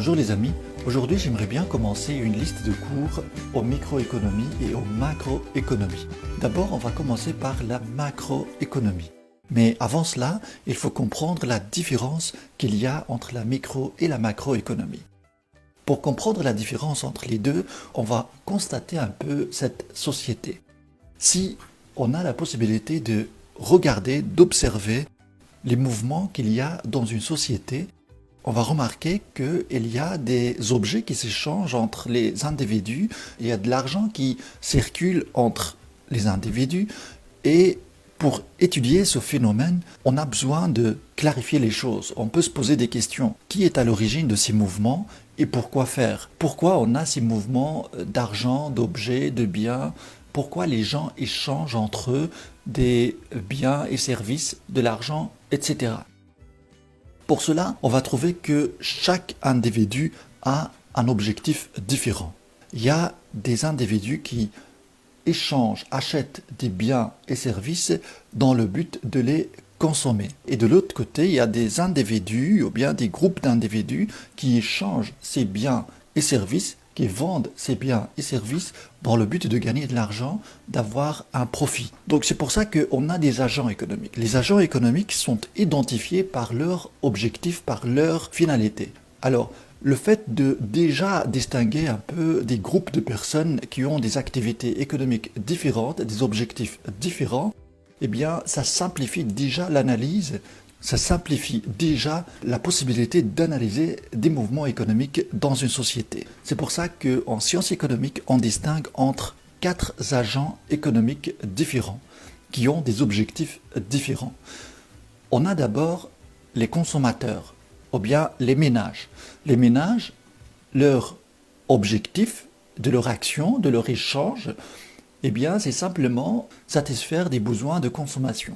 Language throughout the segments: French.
Bonjour les amis, aujourd'hui j'aimerais bien commencer une liste de cours aux microéconomies et aux macroéconomies. D'abord on va commencer par la macroéconomie. Mais avant cela, il faut comprendre la différence qu'il y a entre la micro et la macroéconomie. Pour comprendre la différence entre les deux, on va constater un peu cette société. Si on a la possibilité de regarder, d'observer les mouvements qu'il y a dans une société, on va remarquer qu'il y a des objets qui s'échangent entre les individus, il y a de l'argent qui circule entre les individus et pour étudier ce phénomène, on a besoin de clarifier les choses. On peut se poser des questions. Qui est à l'origine de ces mouvements et pourquoi faire? Pourquoi on a ces mouvements d'argent, d'objets, de biens? Pourquoi les gens échangent entre eux des biens et services, de l'argent, etc. Pour cela, on va trouver que chaque individu a un objectif différent. Il y a des individus qui échangent, achètent des biens et services dans le but de les consommer. Et de l'autre côté, il y a des individus ou bien des groupes d'individus qui échangent ces biens et services, qui vendent ces biens et services dans le but de gagner de l'argent, d'avoir un profit. Donc c'est pour ça qu'on a des agents économiques. Les agents économiques sont identifiés par leur objectif, par leur finalité. Alors, le fait de déjà distinguer un peu des groupes de personnes qui ont des activités économiques différentes, des objectifs différents, eh bien, ça simplifie déjà l'analyse, ça simplifie déjà la possibilité d'analyser des mouvements économiques dans une société. C'est pour ça qu'en sciences économiques, on distingue entre 4 agents économiques différents qui ont des objectifs différents. On a d'abord les consommateurs, ou bien les ménages. Les ménages, leur objectif de leur action, de leur échange, eh bien, c'est simplement satisfaire des besoins de consommation.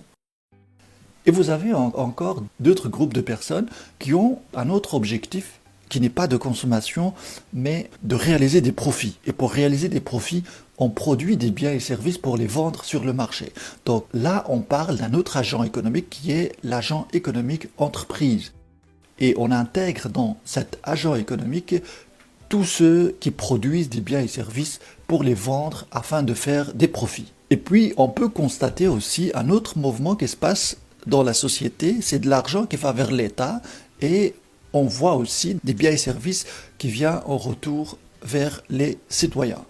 Et vous avez encore d'autres groupes de personnes qui ont un autre objectif qui n'est pas de consommation, mais de réaliser des profits. Et pour réaliser des profits, on produit des biens et services pour les vendre sur le marché. Donc là, on parle d'un autre agent économique qui est l'agent économique entreprise. Et on intègre dans cet agent économique tous ceux qui produisent des biens et services pour les vendre afin de faire des profits. Et puis, on peut constater aussi un autre mouvement qui se passe dans la société, c'est de l'argent qui va vers l'État et on voit aussi des biens et services qui viennent en retour vers les citoyens.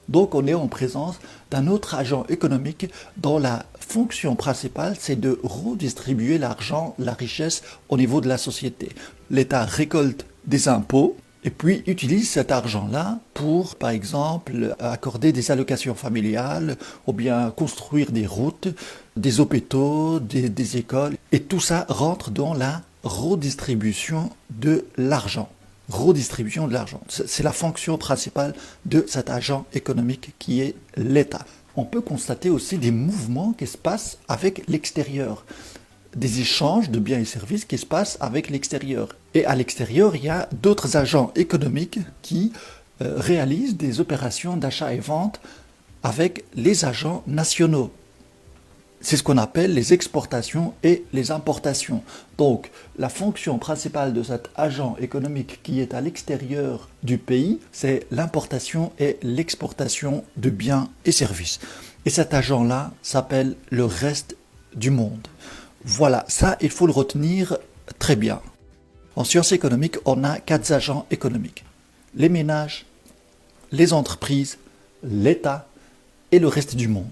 Donc on est en présence d'un autre agent économique dont la fonction principale c'est de redistribuer l'argent, la richesse au niveau de la société. L'État récolte des impôts et puis utilise cet argent-là pour, par exemple, accorder des allocations familiales ou bien construire des routes, des hôpitaux, des écoles. Et tout ça rentre dans la redistribution de l'argent. Redistribution de l'argent. C'est la fonction principale de cet agent économique qui est l'État. On peut constater aussi des mouvements qui se passent avec l'extérieur. Des échanges de biens et services qui se passent avec l'extérieur. Et à l'extérieur, il y a d'autres agents économiques qui réalisent des opérations d'achat et vente avec les agents nationaux. C'est ce qu'on appelle les exportations et les importations. Donc, la fonction principale de cet agent économique qui est à l'extérieur du pays, c'est l'importation et l'exportation de biens et services. Et cet agent-là s'appelle le reste du monde. Voilà, ça, il faut le retenir très bien. En sciences économiques, on a 4 agents économiques. Les ménages, les entreprises, l'État et le reste du monde.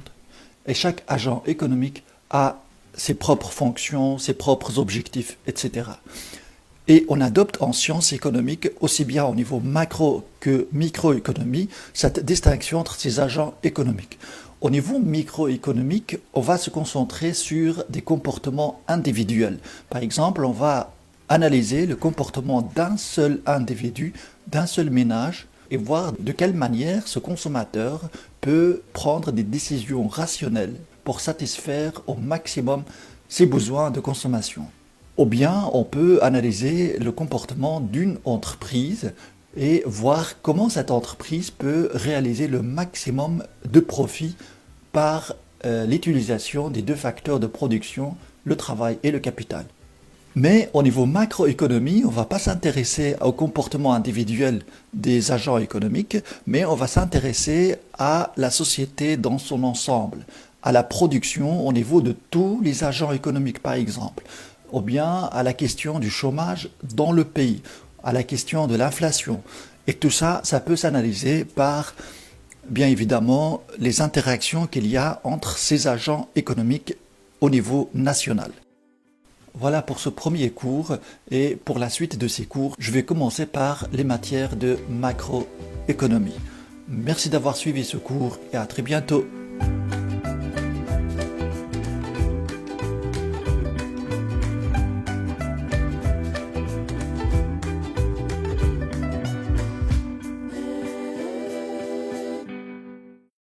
Et chaque agent économique a ses propres fonctions, ses propres objectifs, etc. Et on adopte en sciences économiques, aussi bien au niveau macro que microéconomie, cette distinction entre ces agents économiques. Au niveau microéconomique, on va se concentrer sur des comportements individuels. Par exemple, on va analyser le comportement d'un seul individu, d'un seul ménage, et voir de quelle manière ce consommateur peut prendre des décisions rationnelles pour satisfaire au maximum ses besoins de consommation. Ou bien on peut analyser le comportement d'une entreprise et voir comment cette entreprise peut réaliser le maximum de profit par l'utilisation des 2 facteurs de production, le travail et le capital. Mais au niveau macroéconomie, on ne va pas s'intéresser au comportement individuel des agents économiques, mais on va s'intéresser à la société dans son ensemble, à la production au niveau de tous les agents économiques par exemple, ou bien à la question du chômage dans le pays, à la question de l'inflation. Et tout ça, ça peut s'analyser par, bien évidemment, les interactions qu'il y a entre ces agents économiques au niveau national. Voilà pour ce premier cours, et pour la suite de ces cours, je vais commencer par les matières de macroéconomie. Merci d'avoir suivi ce cours et à très bientôt.